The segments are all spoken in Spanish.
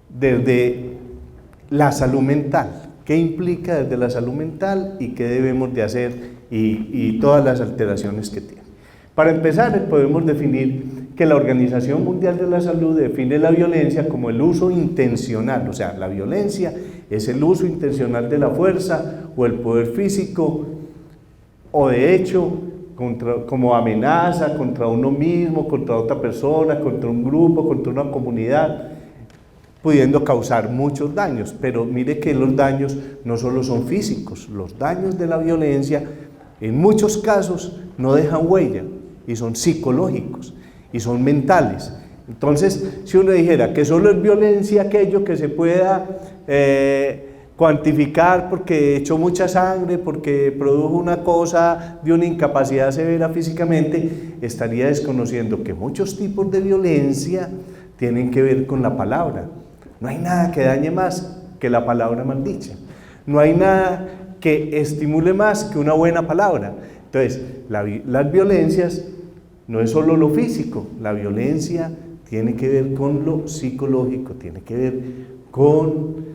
desde la salud mental. ¿Qué implica desde la salud mental y qué debemos de hacer y todas las alteraciones que tiene? Para empezar, podemos definir que la Organización Mundial de la Salud define la violencia como el uso intencional, o sea, la violencia es el uso intencional de la fuerza o el poder físico o de hecho como amenaza contra uno mismo, contra otra persona, contra un grupo, contra una comunidad, pudiendo causar muchos daños. Pero mire que los daños no solo son físicos, los daños de la violencia en muchos casos no dejan huella y son psicológicos y son mentales. Entonces, si uno dijera que solo es violencia aquello que se pueda cuantificar porque echó mucha sangre, porque produjo una cosa de una incapacidad severa físicamente, estaría desconociendo que muchos tipos de violencia tienen que ver con la palabra. No hay nada que dañe más que la palabra maldicha. No hay nada que estimule más que una buena palabra. Entonces, las violencias no es solo lo físico, la violencia tiene que ver con lo psicológico, tiene que ver con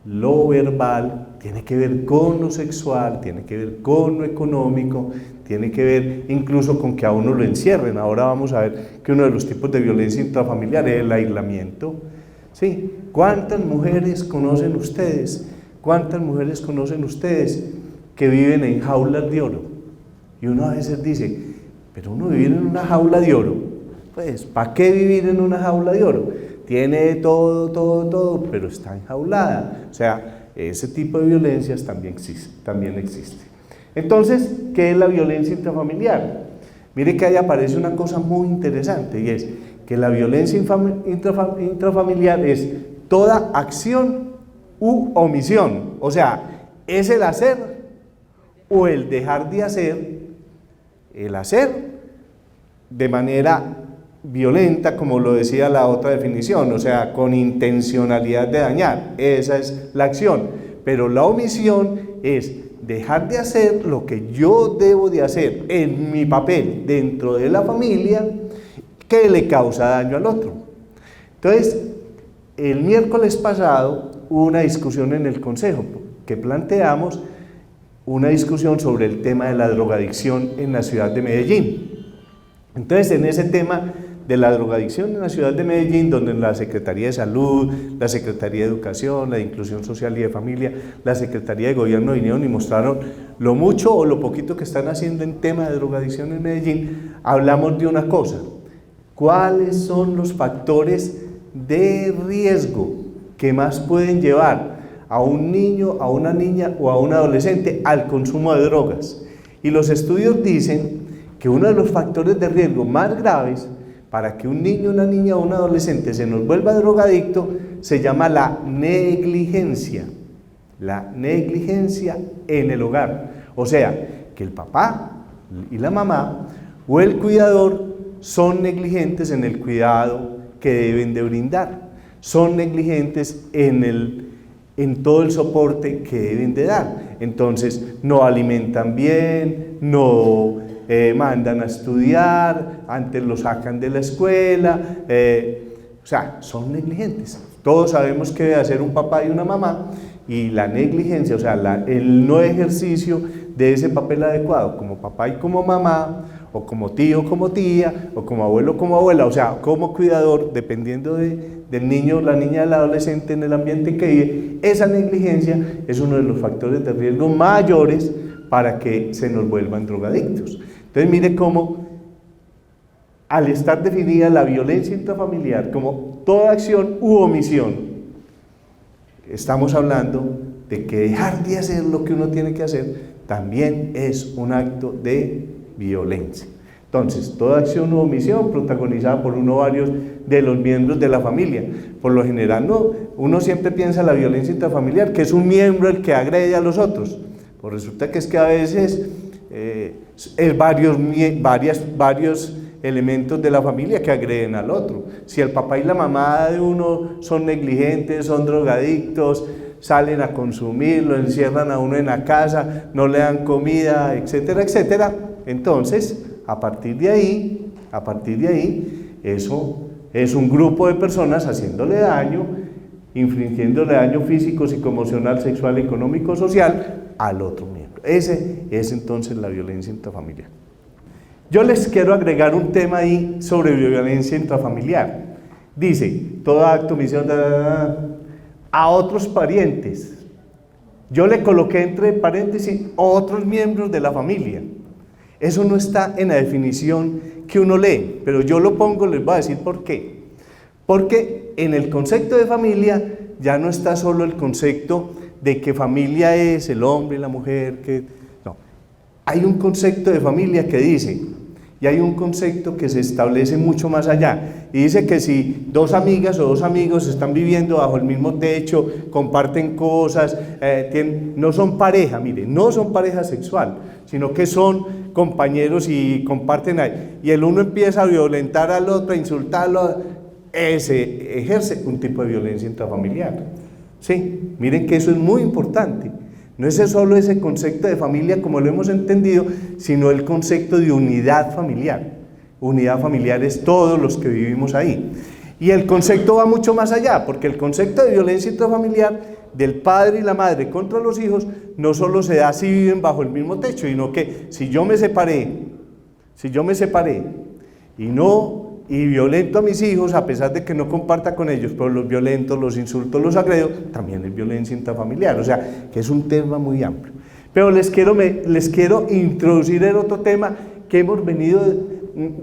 lo verbal, tiene que ver con lo sexual, tiene que ver con lo económico, tiene que ver incluso con que a uno lo encierren. Ahora vamos a ver que uno de los tipos de violencia intrafamiliar es el aislamiento. ¿Sí? ¿Cuántas mujeres conocen ustedes? ¿Cuántas mujeres conocen ustedes que viven en jaulas de oro? Y uno a veces dice, pero uno vivir en una jaula de oro, pues ¿para qué vivir en una jaula de oro? Tiene todo, pero está enjaulada. O sea, ese tipo de violencias también existe. Entonces, ¿qué es la violencia intrafamiliar? Mire que ahí aparece una cosa muy interesante y es que la violencia intrafamiliar es toda acción u omisión, o sea, es el hacer o el dejar de hacer, el hacer de manera violenta, como lo decía la otra definición, o sea, con intencionalidad de dañar, esa es la acción, pero la omisión es dejar de hacer lo que yo debo de hacer en mi papel dentro de la familia que le causa daño al otro. Entonces, el miércoles pasado hubo una discusión en el Consejo que planteamos una discusión sobre el tema de la drogadicción en la ciudad de Medellín. Entonces, en ese tema de la drogadicción en la ciudad de Medellín, donde la Secretaría de Salud, la Secretaría de Educación, la de Inclusión Social y de Familia, la Secretaría de Gobierno vinieron y mostraron lo mucho o lo poquito que están haciendo en tema de drogadicción en Medellín. Hablamos de una cosa: ¿cuáles son los factores de riesgo que más pueden llevar a un niño, a una niña o a un adolescente al consumo de drogas? Y los estudios dicen que uno de los factores de riesgo más graves para que un niño, una niña o un adolescente se nos vuelva drogadicto se llama la negligencia en el hogar. O sea, que el papá y la mamá o el cuidador son negligentes en el cuidado que deben de brindar, son negligentes en todo el soporte que deben de dar. Entonces, no alimentan bien, no mandan a estudiar, antes lo sacan de la escuela, o sea, son negligentes. Todos sabemos qué debe hacer un papá y una mamá, y la negligencia, o sea, el no ejercicio de ese papel adecuado como papá y como mamá, o como tío, como tía, o como abuelo, como abuela, o sea, como cuidador, dependiendo del niño, la niña, del adolescente en el ambiente en que vive, esa negligencia es uno de los factores de riesgo mayores para que se nos vuelvan drogadictos. Entonces mire cómo, al estar definida la violencia intrafamiliar como toda acción u omisión, estamos hablando de que dejar de hacer lo que uno tiene que hacer también es un acto de violencia. Entonces, toda acción u omisión protagonizada por uno o varios de los miembros de la familia. Por lo general, no, uno siempre piensa en la violencia intrafamiliar, que es un miembro el que agrede a los otros. Pues resulta que es que a veces es varios elementos de la familia que agreden al otro. Si el papá y la mamá de uno son negligentes, son drogadictos, salen a consumir, lo encierran a uno en la casa, no le dan comida, etcétera, etcétera, entonces, a partir de ahí, eso es un grupo de personas haciéndole daño infringiéndole daño físico, psicoemocional, sexual, económico, social al otro miembro. Ese es entonces la violencia intrafamiliar. Yo les quiero agregar un tema ahí sobre violencia intrafamiliar. Dice, todo acto, omisión, a otros parientes. Yo le coloqué entre paréntesis otros miembros de la familia. Eso no está en la definición que uno lee, pero yo lo pongo, les voy a decir por qué. Porque en el concepto de familia ya no está solo el concepto de que familia es el hombre y la mujer, no. Hay un concepto de familia que dice, y hay un concepto que se establece mucho más allá, y dice que si dos amigas o dos amigos están viviendo bajo el mismo techo, comparten cosas, no son pareja, mire, no son pareja sexual, sino que son compañeros y comparten ahí, y el uno empieza a violentar al otro, a insultarlo, ese ejerce un tipo de violencia intrafamiliar. Sí, miren que eso es muy importante. No es solo ese concepto de familia como lo hemos entendido, sino el concepto de unidad familiar. Unidad familiar es todos los que vivimos ahí. Y el concepto va mucho más allá, porque el concepto de violencia intrafamiliar del padre y la madre contra los hijos no solo se da si viven bajo el mismo techo, sino que si yo me separé y violento a mis hijos, a pesar de que no comparta con ellos, pero los violento, los insulto, los agredo, también es violencia intrafamiliar, o sea, que es un tema muy amplio. Pero les quiero introducir el otro tema que hemos venido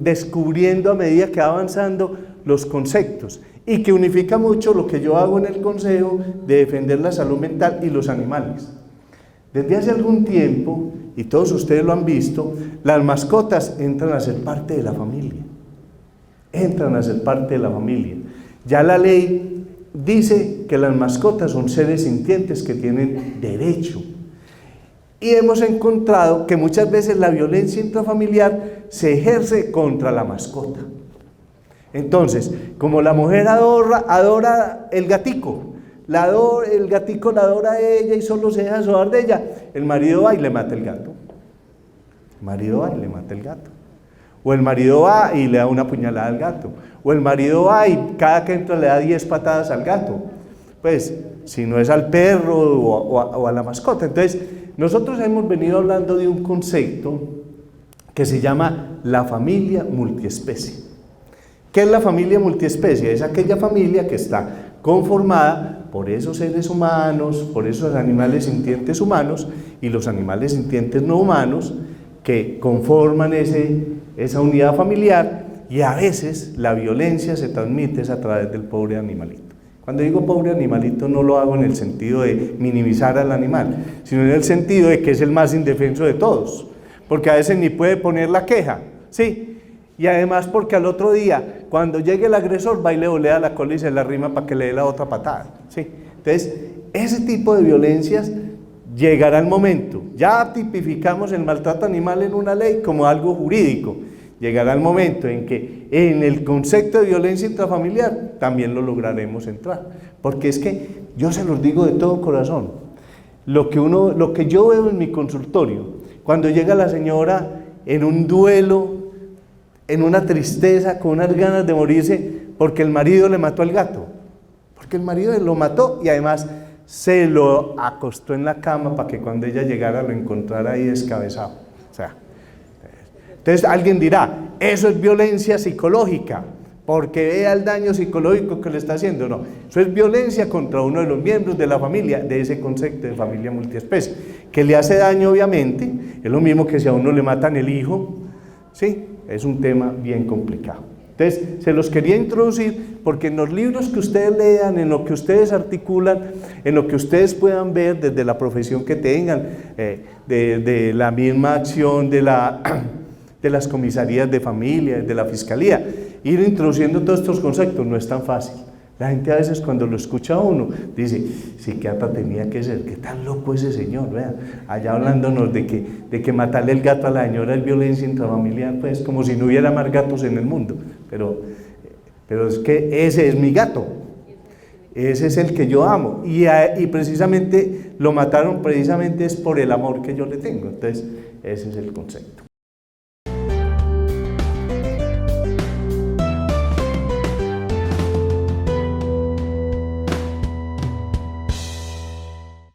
descubriendo a medida que va avanzando los conceptos, y que unifica mucho lo que yo hago en el Consejo de defender la salud mental y los animales. Desde hace algún tiempo, y todos ustedes lo han visto, las mascotas entran a ser parte de la familia. Entran a ser parte de la familia. Ya la ley dice que las mascotas son seres sintientes que tienen derecho. Y hemos encontrado que muchas veces la violencia intrafamiliar se ejerce contra la mascota. Entonces, como la mujer adora el gatico, el gatico la adora a ella y solo se deja sobar de ella, el marido va y le mata el gato. O el marido va y le da una puñalada al gato. O el marido va y cada que entra le da 10 patadas al gato. Pues, si no es al perro o a la mascota. Entonces, nosotros hemos venido hablando de un concepto que se llama la familia multiespecie. ¿Qué es la familia multiespecie? Es aquella familia que está conformada por esos seres humanos, por esos animales sintientes humanos y los animales sintientes no humanos que conforman esa unidad familiar, y a veces la violencia se transmite a través del pobre animalito. Cuando digo pobre animalito no lo hago en el sentido de minimizar al animal, sino en el sentido de que es el más indefenso de todos, porque a veces ni puede poner la queja, ¿sí? Y además porque al otro día, cuando llegue el agresor, va y le volea la cola y se la arrima para que le dé la otra patada, ¿sí? Entonces, ese tipo de violencias llegará el momento, ya tipificamos el maltrato animal en una ley como algo jurídico, llegará el momento en que en el concepto de violencia intrafamiliar también lo lograremos entrar, porque es que yo se los digo de todo corazón, lo que yo veo en mi consultorio, cuando llega la señora en un duelo, en una tristeza, con unas ganas de morirse, porque el marido le mató al gato, porque el marido lo mató y además se lo acostó en la cama para que cuando ella llegara lo encontrara ahí descabezado. O sea, entonces alguien dirá, eso es violencia psicológica, porque vea el daño psicológico que le está haciendo. No, eso es violencia contra uno de los miembros de la familia, de ese concepto de familia multiespecie, que le hace daño obviamente, es lo mismo que si a uno le matan el hijo, ¿sí? Es un tema bien complicado. Entonces, se los quería introducir porque en los libros que ustedes lean, en lo que ustedes articulan, en lo que ustedes puedan ver desde la profesión que tengan, de la misma acción de las comisarías de familia, de la fiscalía, ir introduciendo todos estos conceptos no es tan fácil. La gente a veces cuando lo escucha a uno dice, psiquiatra tenía que ser, qué tan loco ese señor, vean, allá hablándonos de que matarle el gato a la señora es violencia intrafamiliar, pues como si no hubiera más gatos en el mundo, pero es que ese es mi gato, ese es el que yo amo, y precisamente lo mataron precisamente es por el amor que yo le tengo, entonces ese es el concepto.